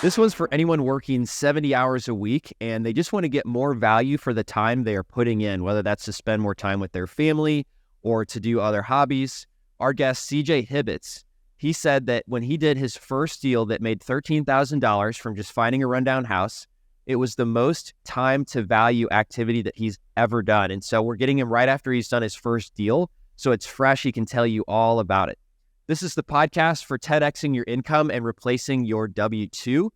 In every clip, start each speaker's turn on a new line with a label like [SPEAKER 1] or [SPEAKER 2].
[SPEAKER 1] This one's for anyone working 70 hours a week and they just want to get more value for the time they are putting in, whether that's to spend more time with their family or to do other hobbies. Our guest, CJ Hibbitts, he said that when he did his first deal that made $13,000 from just finding a rundown house, it was the most time to value activity that he's ever done. And so we're getting him right after he's done his first deal. So it's fresh. He can tell you all about it. This is the podcast for 10Xing your income and replacing your W-2.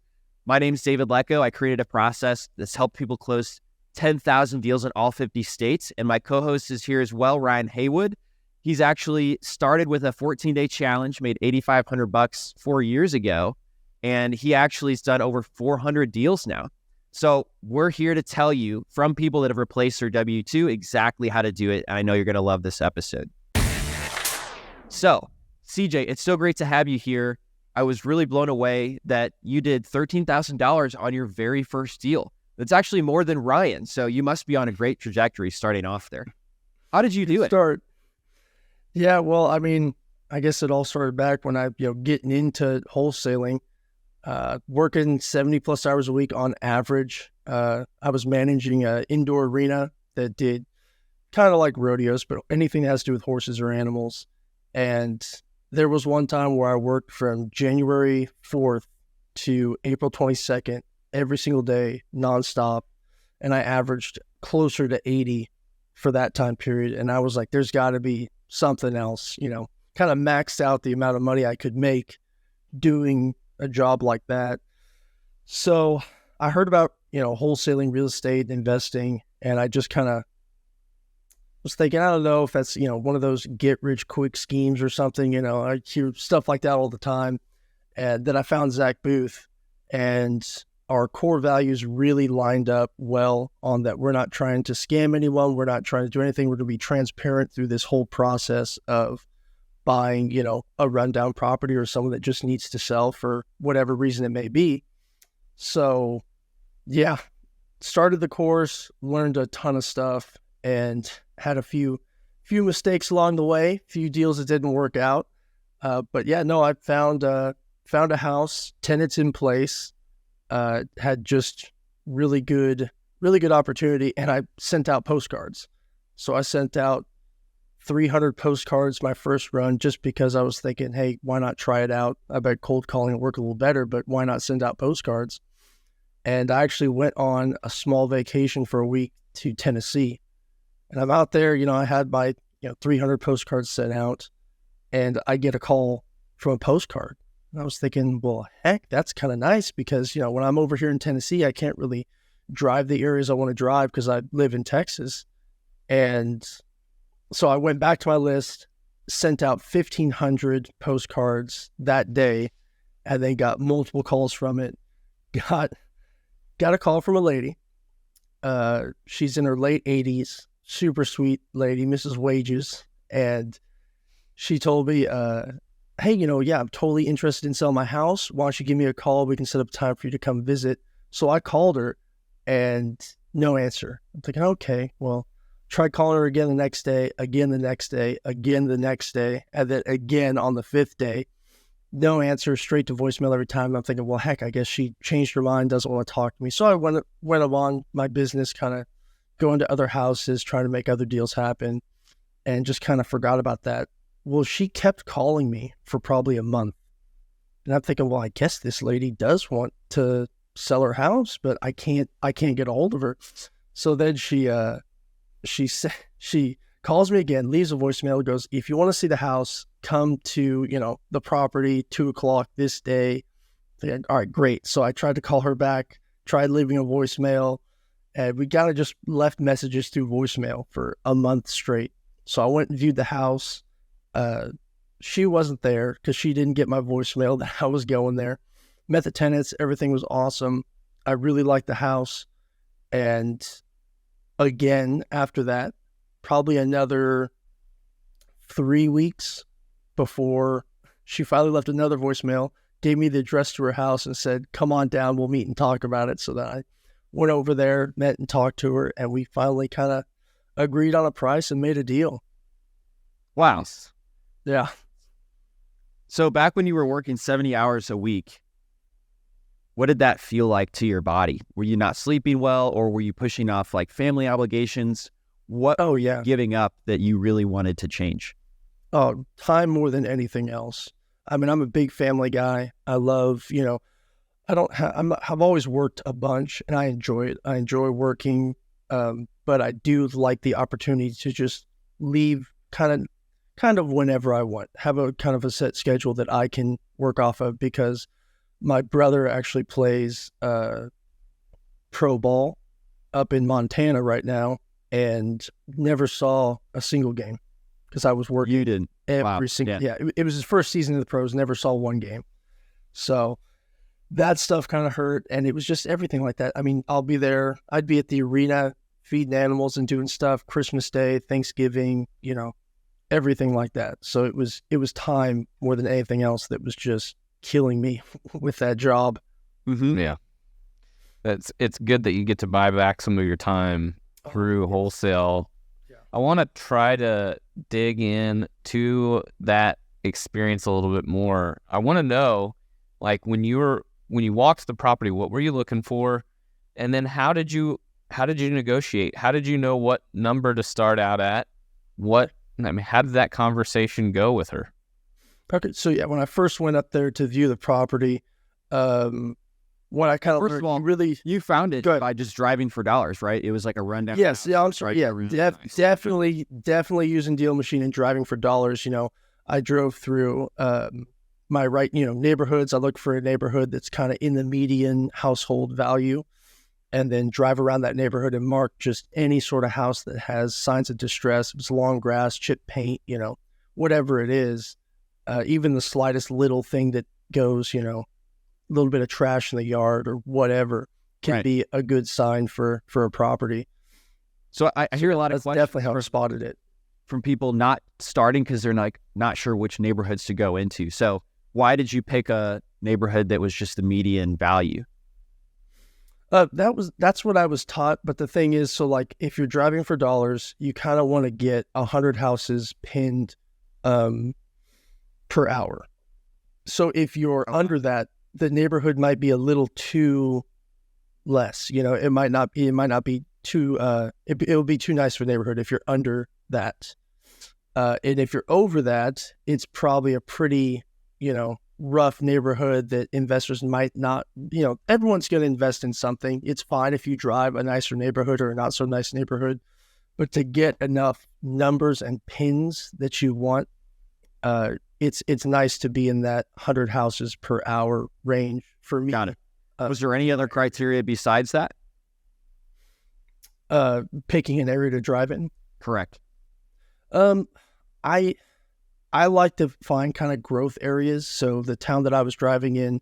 [SPEAKER 1] My name is David Lecko. I created a process that's helped people close 10,000 deals in all 50 states. And my co-host is here as well, Ryan Haywood. He's actually started with a 14-day challenge, made $8,500 4 years ago. And he actually has done over 400 deals now. So we're here to tell you from people that have replaced their W-2 exactly how to do it. I know you're going to love this episode. So, CJ, it's so great to have you here. I was really blown away that you did $13,000 on your very first deal. That's actually more than Ryan. So you must be on a great trajectory starting off there. How did you do it?
[SPEAKER 2] Yeah, well, I mean, I guess it all started back when I, getting into wholesaling, working 70 plus hours a week on average. I was managing an indoor arena that did kind of like rodeos, but anything that has to do with horses or animals. And there was one time where I worked from January 4th to April 22nd, every single day, nonstop. And I averaged closer to 80 for that time period. And I was like, there's got to be something else, kind of maxed out the amount of money I could make doing a job like that. So I heard about, wholesaling, real estate, investing, and I just kind of was thinking, I don't know if that's, one of those get rich quick schemes or something. I hear stuff like that all the time. And then I found Zach Booth, and our core values really lined up well on that. We're not trying to scam anyone. We're not trying to do anything. We're going to be transparent through this whole process of buying, a rundown property or someone that just needs to sell for whatever reason it may be. So yeah, started the course, learned a ton of stuff, and had a few mistakes along the way, few deals that didn't work out. But yeah, no, I found a house, tenants in place, had just really good opportunity. And I sent out postcards. So I sent out 300 postcards my first run, just because I was thinking, hey, why not try it out? I bet cold calling will work a little better, but why not send out postcards? And I actually went on a small vacation for a week to Tennessee. And I'm out there, I had my 300 postcards sent out, and I get a call from a postcard. And I was thinking, well, heck, that's kind of nice because, when I'm over here in Tennessee, I can't really drive the areas I want to drive because I live in Texas. And so I went back to my list, sent out 1,500 postcards that day, and then got multiple calls from it. Got a call from a lady. She's in her late 80s. Super sweet lady, Mrs. Wages. And she told me, hey, I'm totally interested in selling my house. Why don't you give me a call? We can set up time for you to come visit. So I called her and no answer. I'm thinking, okay, well, tried calling her again the next day, again the next day, again the next day, and then again on the 5th day. No answer, straight to voicemail every time. I'm thinking, well, heck, I guess she changed her mind, doesn't want to talk to me. So I went along my business, kind of going to other houses, trying to make other deals happen, and just kind of forgot about that. Well, she kept calling me for probably a month. And I'm thinking, well, I guess this lady does want to sell her house, but I can't get a hold of her. So then she calls me again, leaves a voicemail, goes, if you want to see the house, come to, the property, 2:00 this day. Thinking, all right, great. So I tried to call her back, tried leaving a voicemail, and we kind of just left messages through voicemail for a month straight. So I went and viewed the house. She wasn't there because she didn't get my voicemail that I was going there. Met the tenants. Everything was awesome. I really liked the house. And again, after that, probably another 3 weeks before she finally left another voicemail, gave me the address to her house and said, come on down, we'll meet and talk about it. So that I went over there, met and talked to her, and we finally kind of agreed on a price and made a deal.
[SPEAKER 1] Wow.
[SPEAKER 2] Yeah.
[SPEAKER 1] So back when you were working 70 hours a week, What did that feel like to your body? Were you not sleeping well, or were you pushing off like family obligations? What
[SPEAKER 2] Oh,
[SPEAKER 1] were you
[SPEAKER 2] yeah.
[SPEAKER 1] giving up that you really wanted to change?
[SPEAKER 2] Oh, time more than anything else. I mean, I'm a big family guy. I love, I don't have, I've always worked a bunch and I enjoy it. I enjoy working. But I do like the opportunity to just leave kind of whenever I want, have a kind of a set schedule that I can work off of, because my brother actually plays pro ball up in Montana right now and never saw a single game because I was working.
[SPEAKER 1] You didn't. Wow.
[SPEAKER 2] Single. Yeah, it was his first season in the pros, never saw one game. So that stuff kind of hurt, and it was just everything like that. I mean, I'd be at the arena feeding animals and doing stuff, Christmas Day, Thanksgiving, everything like that. So it was time more than anything else that was just killing me with that job.
[SPEAKER 1] Mm-hmm.
[SPEAKER 3] Yeah. It's good that you get to buy back some of your time through wholesale.
[SPEAKER 2] Yeah.
[SPEAKER 3] I want to try to dig in to that experience a little bit more. I want to know, like, when you walked the property, what were you looking for? And then how did you negotiate? How did you know what number to start out at? How did that conversation go with her?
[SPEAKER 2] Okay, so yeah, when I first went up there to view the property, what I kind of
[SPEAKER 1] First of all, you found it by just driving for dollars, right? It was like a rundown.
[SPEAKER 2] Yes, yeah, I'm sorry.
[SPEAKER 1] Right?
[SPEAKER 2] Yeah,
[SPEAKER 1] Nice.
[SPEAKER 2] definitely using DealMachine and driving for dollars. I drove through my neighborhoods. I look for a neighborhood that's kind of in the median household value, and then drive around that neighborhood and mark just any sort of house that has signs of distress. If it's long grass, chipped paint, whatever it is, even the slightest little thing that goes, a little bit of trash in the yard or whatever can be a good sign for a property.
[SPEAKER 1] So I hear a lot of
[SPEAKER 2] That's
[SPEAKER 1] questions
[SPEAKER 2] definitely how I spotted it.
[SPEAKER 1] from people not starting because they're not sure which neighborhoods to go into. So why did you pick a neighborhood that was just the median value?
[SPEAKER 2] That's what I was taught. But the thing is, so like if you're driving for dollars, you kind of want to get 100 houses pinned per hour. So if you're under that, the neighborhood might be a little too less. It might not be too. It'll be too nice for a neighborhood if you're under that. And if you're over that, it's probably a pretty rough neighborhood that investors might not, everyone's going to invest in something. It's fine if you drive a nicer neighborhood or a not so nice neighborhood, but to get enough numbers and pins that you want, it's nice to be in that 100 houses per hour range for me.
[SPEAKER 1] Got it. Was there any other criteria besides that?
[SPEAKER 2] Picking an area to drive in.
[SPEAKER 1] Correct.
[SPEAKER 2] I like to find kind of growth areas. So the town that I was driving in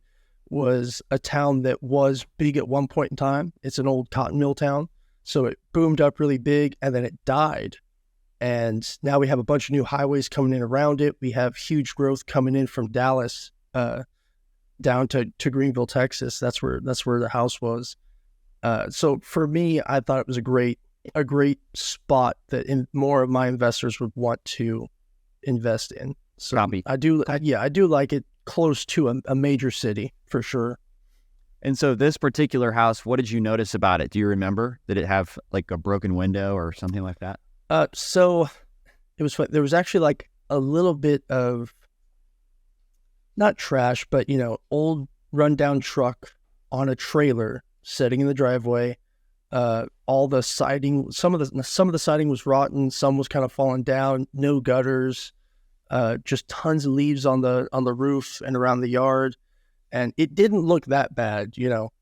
[SPEAKER 2] was a town that was big at one point in time. It's an old cotton mill town. So it boomed up really big and then it died. And now we have a bunch of new highways coming in around it. We have huge growth coming in from Dallas down to Greenville, Texas. That's where the house was. So for me, I thought it was a great spot that more of my investors would want to invest in. So
[SPEAKER 1] Copy.
[SPEAKER 2] I do like it close to a major city for sure.
[SPEAKER 1] And so this particular house, what did you notice about it? Do you remember? Did it have like a broken window or something like that?
[SPEAKER 2] So it was fun. There was actually like a little bit of not trash, but old rundown truck on a trailer sitting in the driveway. All the siding, some of the siding was rotten, some was kind of falling down, no gutters, just tons of leaves on the roof and around the yard. And it didn't look that bad,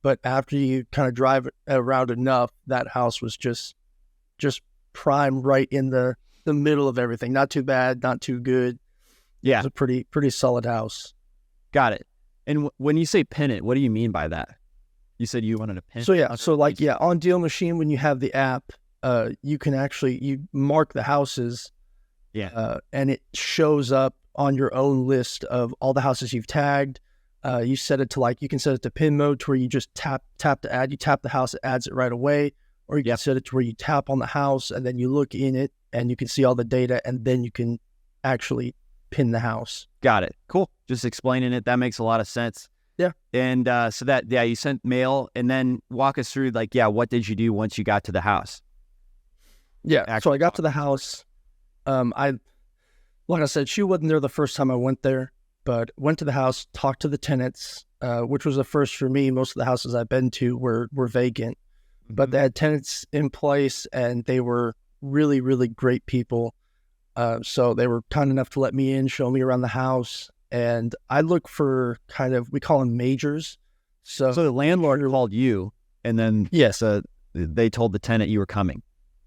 [SPEAKER 2] but after you kind of drive around enough, that house was just prime right in the middle of everything. Not too bad, not too good.
[SPEAKER 1] Yeah.
[SPEAKER 2] It was a pretty solid house.
[SPEAKER 1] Got it. And when you say pin it, what do you mean by that? You said you wanted to pin.
[SPEAKER 2] So yeah, on DealMachine, when you have the app, you can you mark the houses.
[SPEAKER 1] Yeah.
[SPEAKER 2] And it shows up on your own list of all the houses you've tagged. You set it to you can set it to pin mode to where you just tap to add. You tap the house, it adds it right away. Or you can set it to where you tap on the house and then you look in it and you can see all the data and then you can actually pin the house.
[SPEAKER 1] Got it. Cool. Just explaining it. That makes a lot of sense.
[SPEAKER 2] Yeah.
[SPEAKER 1] And so that, yeah, you sent mail, and then walk us through, like, yeah, what did you do once you got to the house?
[SPEAKER 2] Yeah. So I got to the house. Like I said, she wasn't there the first time I went there, but went to the house, talked to the tenants, which was a first for me. Most of the houses I've been to were vacant, but they had tenants in place, and they were really, really great people. So they were kind enough to let me in, show me around the house. And I look for we call them majors. So
[SPEAKER 1] the landlord called you, and then
[SPEAKER 2] yes,
[SPEAKER 1] they told the tenant you were coming.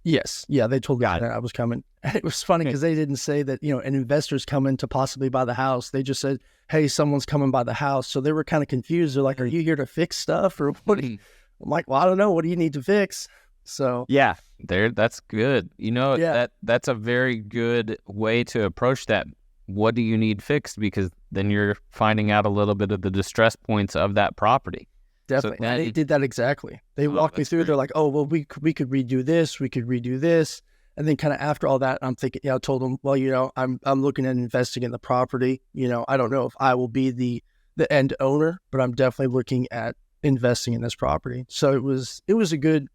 [SPEAKER 2] Yes. Yeah, they told me that I was coming. And it was funny because they didn't say that, an investor's coming to possibly buy the house. They just said, hey, someone's coming by the house. So they were kind of confused. They're like, are you here to fix stuff? Or what? I'm like, well, I don't know. What do you need to fix? So
[SPEAKER 1] yeah,
[SPEAKER 3] that's good. That's a very good way to approach that. What do you need fixed? Because then you're finding out a little bit of the distress points of that property.
[SPEAKER 2] Definitely. So they did that exactly. They walked me through. Great. They're like, oh, well, we could redo this. We could redo this. And then kind of after all that, I'm thinking, I told them, well, I'm looking at investing in the property. I don't know if I will be the end owner, but I'm definitely looking at investing in this property. So it was a good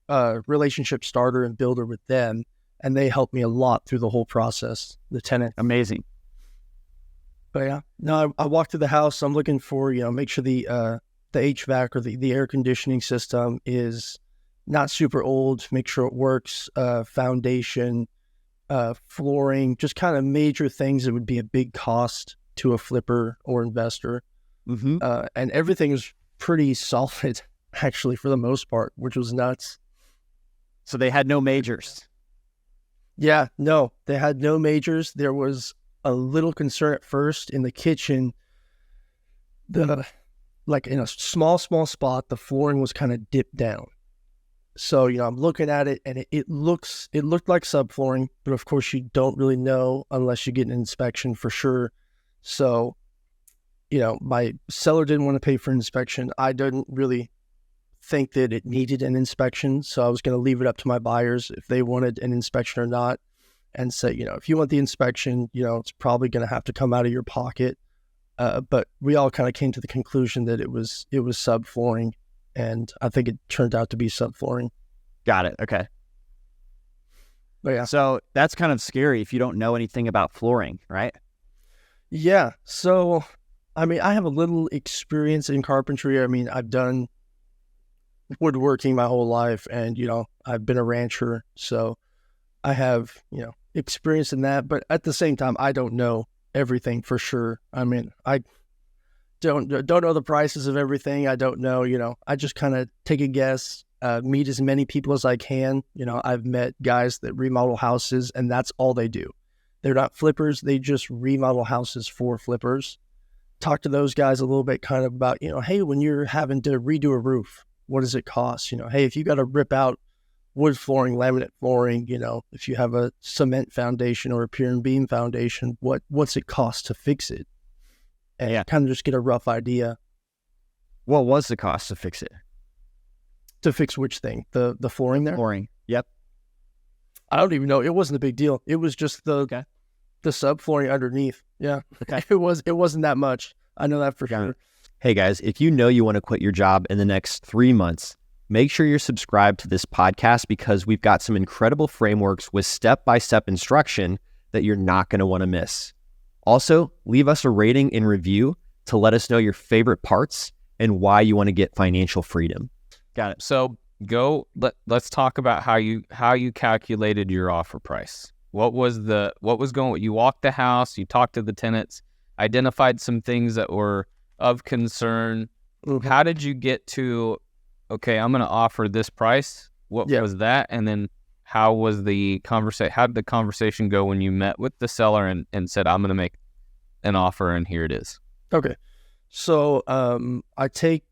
[SPEAKER 2] relationship starter and builder with them. And they helped me a lot through the whole process, the tenant.
[SPEAKER 1] Amazing.
[SPEAKER 2] But yeah, no, I walked through the house. I'm looking for, make sure the HVAC or the air conditioning system is not super old, make sure it works, foundation, flooring, just kind of major things that would be a big cost to a flipper or investor.
[SPEAKER 1] Mm-hmm.
[SPEAKER 2] And everything is pretty solid, actually, for the most part, which was nuts.
[SPEAKER 1] So they had no majors?
[SPEAKER 2] Yeah, no, they had no majors. There was a little concern at first in the kitchen. Like in a small spot, the flooring was kind of dipped down. So, I'm looking at it, and it looked like subflooring, but of course you don't really know unless you get an inspection for sure. So, my seller didn't want to pay for an inspection. I didn't really think that it needed an inspection. So I was going to leave it up to my buyers if they wanted an inspection or not, and say, if you want the inspection, it's probably going to have to come out of your pocket. But we all kind of came to the conclusion that it was subflooring, and I think it turned out to be subflooring.
[SPEAKER 1] Got it. Okay.
[SPEAKER 2] But yeah.
[SPEAKER 1] So that's kind of scary if you don't know anything about flooring, right?
[SPEAKER 2] Yeah. So, I have a little experience in carpentry. I've done woodworking my whole life, and, I've been a rancher. So I have, experience in that. But at the same time, I don't know everything for sure. I don't know the prices of everything. I don't know, I just kind of take a guess, meet as many people as I can. I've met guys that remodel houses, and that's all they do. They're not flippers. They just remodel houses for flippers. Talk to those guys a little bit kind of about, hey, when you're having to redo a roof, what does it cost? Hey, if you got to rip out wood flooring, laminate flooring, if you have a cement foundation or a pier and beam foundation, what's it cost to fix it? And kind of just get a rough idea.
[SPEAKER 1] What was the cost to fix it?
[SPEAKER 2] To fix which thing? The flooring there?
[SPEAKER 1] Flooring. Yep.
[SPEAKER 2] I don't even know. It wasn't a big deal. It was just the subflooring underneath. Yeah.
[SPEAKER 1] Okay.
[SPEAKER 2] It wasn't that much. I know that for sure.
[SPEAKER 1] Hey guys, if you know you want to quit your job in the next 3 months, make sure you're subscribed to this podcast, because we've got some incredible frameworks with step-by-step instruction that you're not going to want to miss. Also, leave us a rating and review to let us know your favorite parts and why you want to get financial freedom.
[SPEAKER 3] Got it. So let's talk about how you calculated your offer price. What was going? You walked the house, you talked to the tenants, identified some things that were of concern.
[SPEAKER 2] Mm-hmm.
[SPEAKER 3] How did you get to, okay, I'm going to offer this price? What was that? And then how was the conversation? How did the conversation go when you met with the seller and said, I'm going to make an offer and here it is?
[SPEAKER 2] Okay. So I take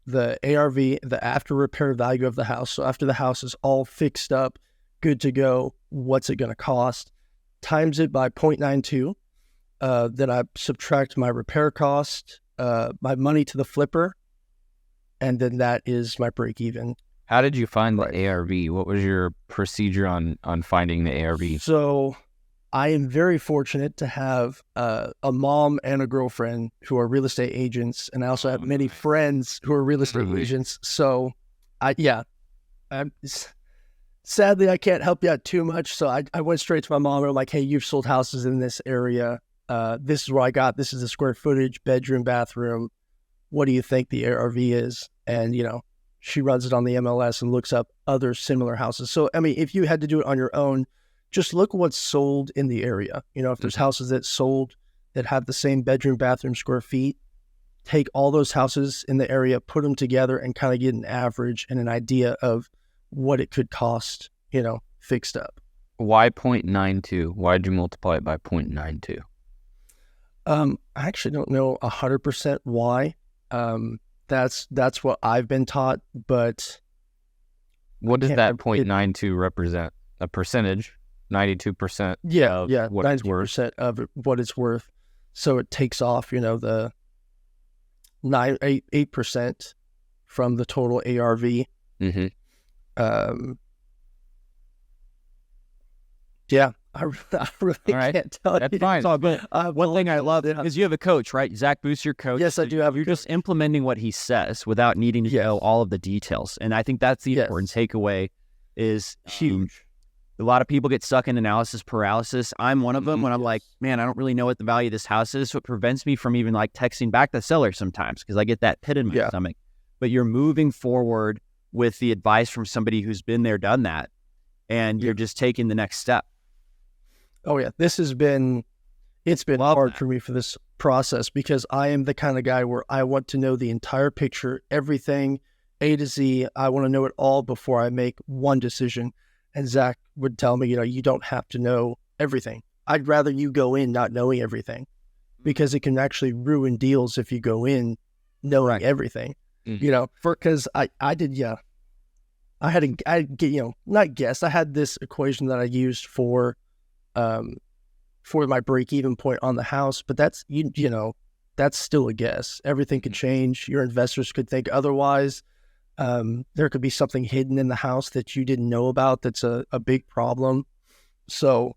[SPEAKER 2] the ARV, the after repair value of the house. So after the house is all fixed up, good to go, what's it going to cost? Times it by 0.92. Then I subtract my repair cost, my money to the flipper, and then that is my break even.
[SPEAKER 3] How did you find the ARV? What was your procedure on finding the ARV?
[SPEAKER 2] So I am very fortunate to have a mom and a girlfriend who are real estate agents, and I also have many friends who are real estate agents. So, sadly, I can't help you out too much. So I went straight to my mom and I'm like, hey, you've sold houses in this area. This is what I got. This is the square footage, bedroom, bathroom. What do you think the ARV is? And, she runs it on the MLS and looks up other similar houses. So, I mean, if you had to do it on your own, just look what's sold in the area. If there's houses that sold that have the same bedroom, bathroom, square feet, take all those houses in the area, put them together and kind of get an average and an idea of what it could cost, fixed up.
[SPEAKER 3] Why 0.92? Why did you multiply it by 0.92?
[SPEAKER 2] I actually don't know 100% why. That's what I've been taught, but
[SPEAKER 3] what does that 0.92 represent? A percentage, 92%.
[SPEAKER 2] Yeah,
[SPEAKER 3] what it's worth.
[SPEAKER 2] 92% of what it's worth. So it takes off, the 8% from the total ARV.
[SPEAKER 3] Mm-hmm.
[SPEAKER 2] Yeah, I really can't tell you.
[SPEAKER 3] That's fine.
[SPEAKER 1] So, but one thing I love is you have a coach, right? Zach Booth's your coach.
[SPEAKER 2] Yes, I do have.
[SPEAKER 1] You're just implementing what he says without needing to know all of the details. And I think that's the important takeaway is huge. A lot of people get stuck in analysis paralysis. I'm one of them when I'm like, man, I don't really know what the value of this house is. So it prevents me from even like texting back the seller sometimes because I get that pit in my stomach. But you're moving forward with the advice from somebody who's been there, done that. And you're just taking the next step.
[SPEAKER 2] Oh yeah, it's been hard for me for this process because I am the kind of guy where I want to know the entire picture, everything A to Z. I want to know it all before I make one decision. And Zach would tell me, you don't have to know everything. I'd rather you go in not knowing everything because it can actually ruin deals if you go in knowing everything. Because I did, I had this equation that I used for my break-even point on the house, but that's, that's still a guess. Everything could change. Your investors could think otherwise. There could be something hidden in the house that you didn't know about. That's a big problem. So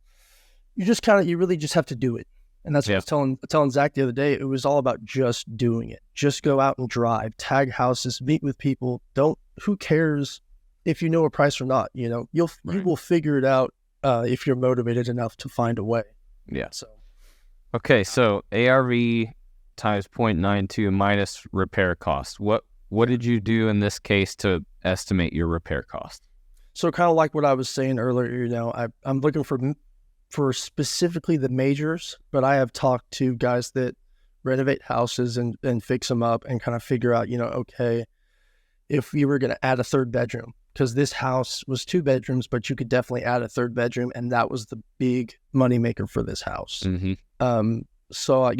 [SPEAKER 2] you really just have to do it. And that's what I was telling Zach the other day. It was all about just doing it. Just go out and drive, tag houses, meet with people. Who cares if you know a price or not? You will figure it out if you're motivated enough to find a way.
[SPEAKER 3] Yeah. So, okay. So ARV times 0.92 minus repair cost. What did you do in this case to estimate your repair cost?
[SPEAKER 2] So kind of like what I was saying earlier, I'm looking for specifically the majors, but I have talked to guys that renovate houses and fix them up and kind of figure out, okay, if you were going to add a third bedroom, because this house was 2 bedrooms, but you could definitely add a third bedroom. And that was the big moneymaker for this house.
[SPEAKER 3] Mm-hmm.
[SPEAKER 2] So,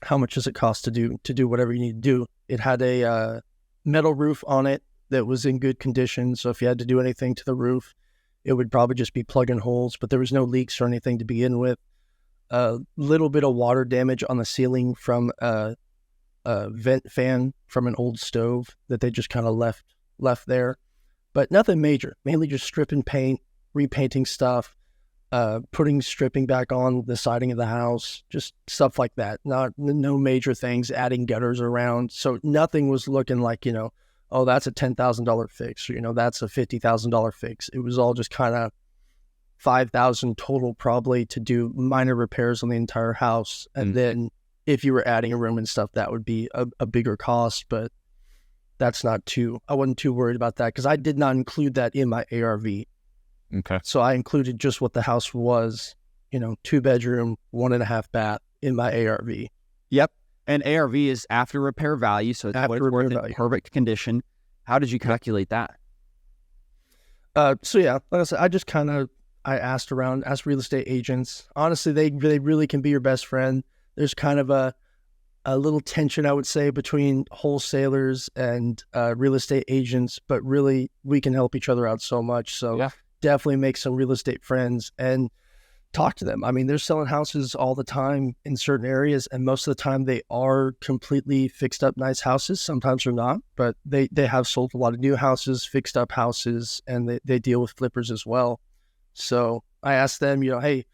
[SPEAKER 2] how much does it cost to do whatever you need to do? It had a metal roof on it that was in good condition. So if you had to do anything to the roof, it would probably just be plugging holes, but there was no leaks or anything to begin with. A little bit of water damage on the ceiling from a vent fan from an old stove that they just kind of left there, but nothing major, mainly just stripping paint, repainting stuff, putting stripping back on the siding of the house, just stuff like that. No major things, adding gutters around. So nothing was looking like, oh, that's a $10,000 fix, or, that's a $50,000 fix. It was all just kind of $5,000 total probably to do minor repairs on the entire house. And then if you were adding a room and stuff, that would be a bigger cost, but I wasn't too worried about that because I did not include that in my ARV.
[SPEAKER 3] Okay.
[SPEAKER 2] So I included just what the house was, 2 bedroom, 1.5 bath in my ARV.
[SPEAKER 1] Yep. And ARV is after repair value. So it's what it's worth in perfect condition. How did you calculate that?
[SPEAKER 2] So yeah, like I said, I asked real estate agents. Honestly, they really can be your best friend. There's kind of a little tension, I would say, between wholesalers and real estate agents, but really we can help each other out so much. So definitely make some real estate friends and talk to them. I mean, they're selling houses all the time in certain areas, and most of the time they are completely fixed up nice houses. Sometimes they're not, but they have sold a lot of new houses, fixed up houses, and they deal with flippers as well. So I asked them, hey,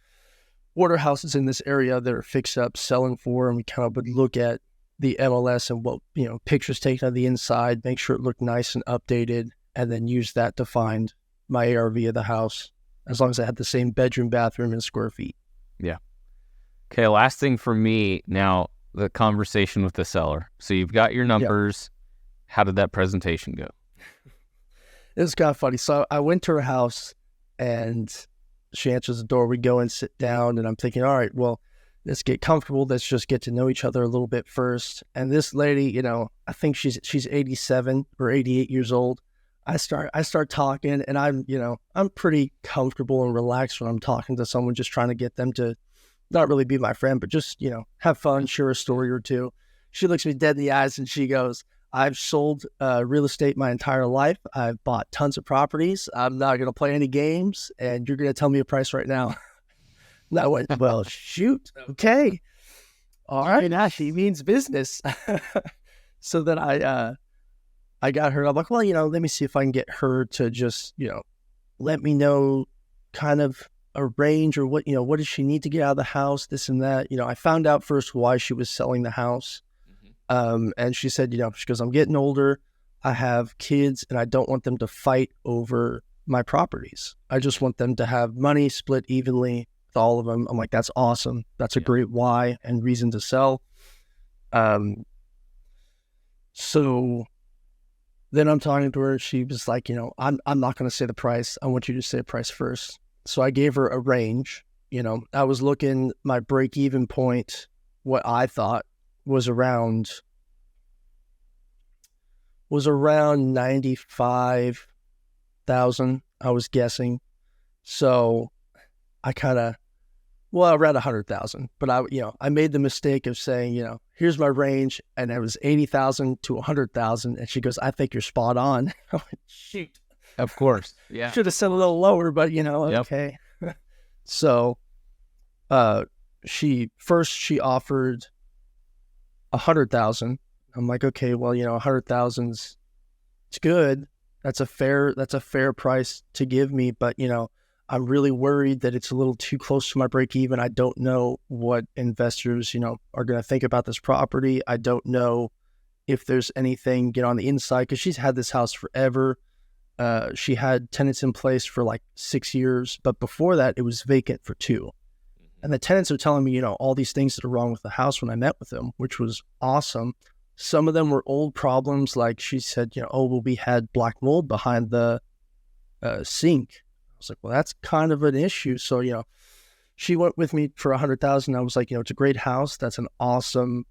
[SPEAKER 2] order houses in this area that are fixed up, selling for, and we kind of would look at the MLS and what, pictures taken of the inside, make sure it looked nice and updated, and then use that to find my ARV of the house, as long as I had the same bedroom, bathroom, and square feet.
[SPEAKER 3] Yeah. Okay, last thing for me now, the conversation with the seller. So you've got your numbers. Yeah. How did that presentation go?
[SPEAKER 2] It was kind of funny. So I went to her house and she answers the door. We go and sit down and I'm thinking, all right, well, let's get comfortable. Let's just get to know each other a little bit first. And this lady, I think she's 87 or 88 years old. I start talking and I'm pretty comfortable and relaxed when I'm talking to someone, just trying to get them to not really be my friend, but just, have fun, share a story or two. She looks me dead in the eyes and she goes, I've sold real estate my entire life. I've bought tons of properties. I'm not going to play any games and you're going to tell me a price right now. And I went, well, shoot. Okay. All right. Now she means business. So then I got her. I'm like, well, let me see if I can get her to just, let me know kind of a range or what does she need to get out of the house, this and that. I found out first why she was selling the house. And she said, she goes, I'm getting older. I have kids and I don't want them to fight over my properties. I just want them to have money split evenly with all of them. I'm like, that's awesome. That's a great why and reason to sell. So then I'm talking to her. She was like, I'm not going to say the price. I want you to say a price first. So I gave her a range. I was looking, my break-even point, what I thought was around 95,000, I was guessing. So I around 100,000, but I made the mistake of saying, here's my range, and it was 80,000 to 100,000. And she goes, I think you're spot on. I went, shoot.
[SPEAKER 3] Of course. Yeah.
[SPEAKER 2] Should have said a little lower, but okay. So, she offered 100,000. I'm like, okay, well, 100,000's, it's good. That's a fair price to give me, but I'm really worried that it's a little too close to my break even. I don't know what investors, are going to think about this property. I don't know if there's anything, on the inside, because she's had this house forever. She had tenants in place for like 6 years, but before that, it was vacant for 2. And the tenants are telling me, all these things that are wrong with the house when I met with them, which was awesome. Some of them were old problems. Like she said, we had black mold behind the sink. I was like, well, that's kind of an issue. So, she went with me for 100,000. I was like, it's a great house. That's an awesome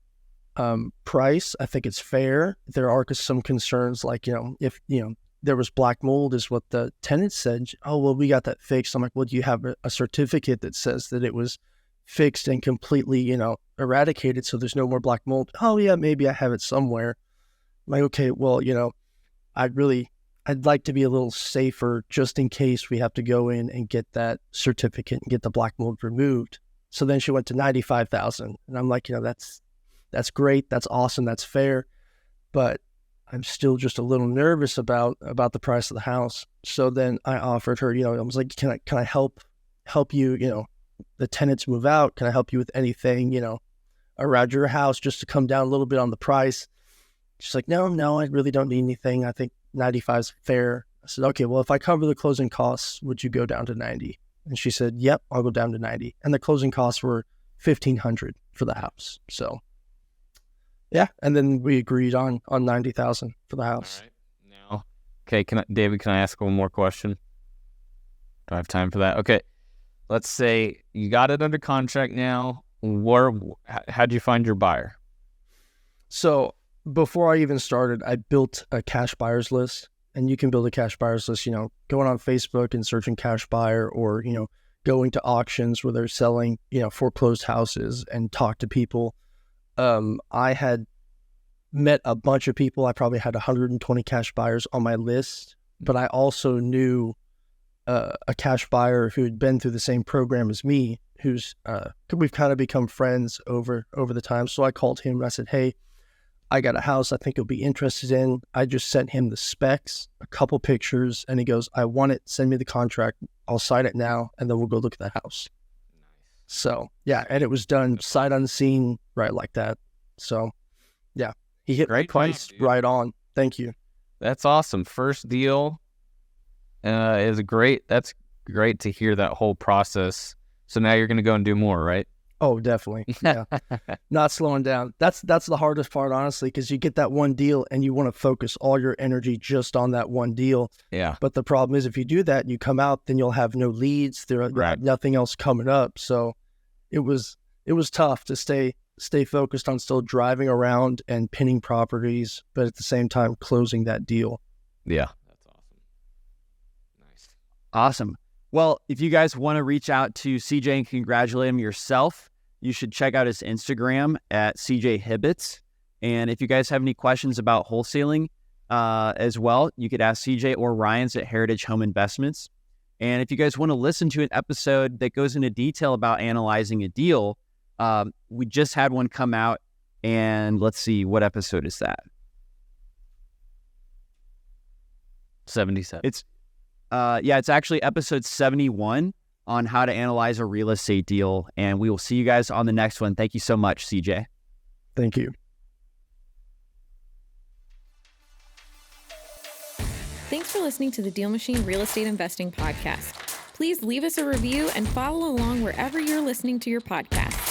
[SPEAKER 2] price. I think it's fair. There are some concerns like, if, there was black mold is what the tenant said. Oh, well, we got that fixed. I'm like, well, do you have a certificate that says that it was fixed and completely, eradicated so there's no more black mold? Oh, yeah, maybe I have it somewhere. I'm like, okay, well, I'd like to be a little safer just in case we have to go in and get that certificate and get the black mold removed. So then she went to 95,000. And I'm like, that's great. That's awesome. That's fair. But I'm still just a little nervous about the price of the house. So then I offered her, I was like, can I help you, the tenants move out? Can I help you with anything, around your house just to come down a little bit on the price? She's like, no, I really don't need anything. I think 95 is fair. I said, okay, well, if I cover the closing costs, would you go down to 90? And she said, yep, I'll go down to 90. And the closing costs were $1,500 for the house. So yeah, and then we agreed on 90,000 for the house.
[SPEAKER 3] All right. Now, okay, David, can I ask one more question? Do I have time for that? Okay, let's say you got it under contract now. How'd you find your buyer?
[SPEAKER 2] So before I even started, I built a cash buyers list, and you can build a cash buyers list, going on Facebook and searching cash buyer, or, going to auctions where they're selling, foreclosed houses and talk to people. I had met a bunch of people. I probably had 120 cash buyers on my list, but I also knew a cash buyer who'd been through the same program as me, we've kind of become friends over the time. So I called him and I said, hey, I got a house I think you'll be interested in. I just sent him the specs, a couple pictures, and he goes, I want it. Send me the contract. I'll sign it now, and then we'll go look at the house. So yeah, and it was done sight unseen, right like that. So yeah, he hit
[SPEAKER 3] Great
[SPEAKER 2] price
[SPEAKER 3] job, dude.
[SPEAKER 2] right on. Thank you.
[SPEAKER 3] That's awesome. First deal is great. That's great to hear that whole process. So now you're going to go and do more, right?
[SPEAKER 2] Oh, definitely. Yeah. Not slowing down. That's the hardest part, honestly, because you get that one deal and you want to focus all your energy just on that one deal.
[SPEAKER 3] Yeah.
[SPEAKER 2] But the problem is if you do that and you come out, then you'll have no leads. There
[SPEAKER 3] Right.
[SPEAKER 2] nothing else coming up. So it was tough to stay focused on still driving around and pinning properties, but at the same time closing that deal.
[SPEAKER 3] Yeah. That's awesome. Nice.
[SPEAKER 1] Awesome. Well, if you guys want to reach out to CJ and congratulate him yourself, you should check out his Instagram at CJ Hibbitts. And if you guys have any questions about wholesaling as well, you could ask CJ or Ryan's at Heritage Home Investments. And if you guys want to listen to an episode that goes into detail about analyzing a deal, we just had one come out, and let's see, what episode is that?
[SPEAKER 3] 77.
[SPEAKER 1] It's actually episode 71 on how to analyze a real estate deal. And we will see you guys on the next one. Thank you so much, CJ.
[SPEAKER 2] Thank you.
[SPEAKER 4] Thanks for listening to the DealMachine Real Estate Investing Podcast. Please leave us a review and follow along wherever you're listening to your podcast.